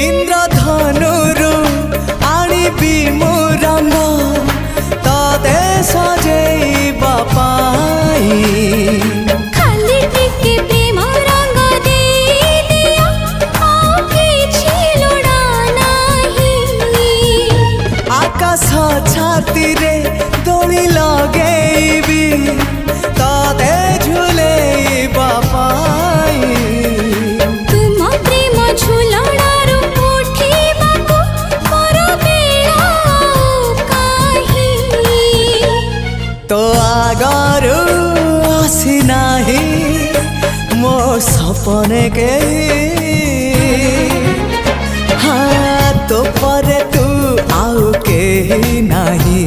इंद्रधनुरु आनिबी मु रंग तते सजेइबा पाई खाली टिके प्रेम रंग दे दिया आ किछि लोड़ा नाही आकाश छाती रे दोली लगेइबी तते झुलेइबा पाई तुम प्रेम झुलणारू उठिबाकू मोर बेला काहि तो आगरू आसी नाही मो सपने के हाँ तो परे तू आउ के नाही।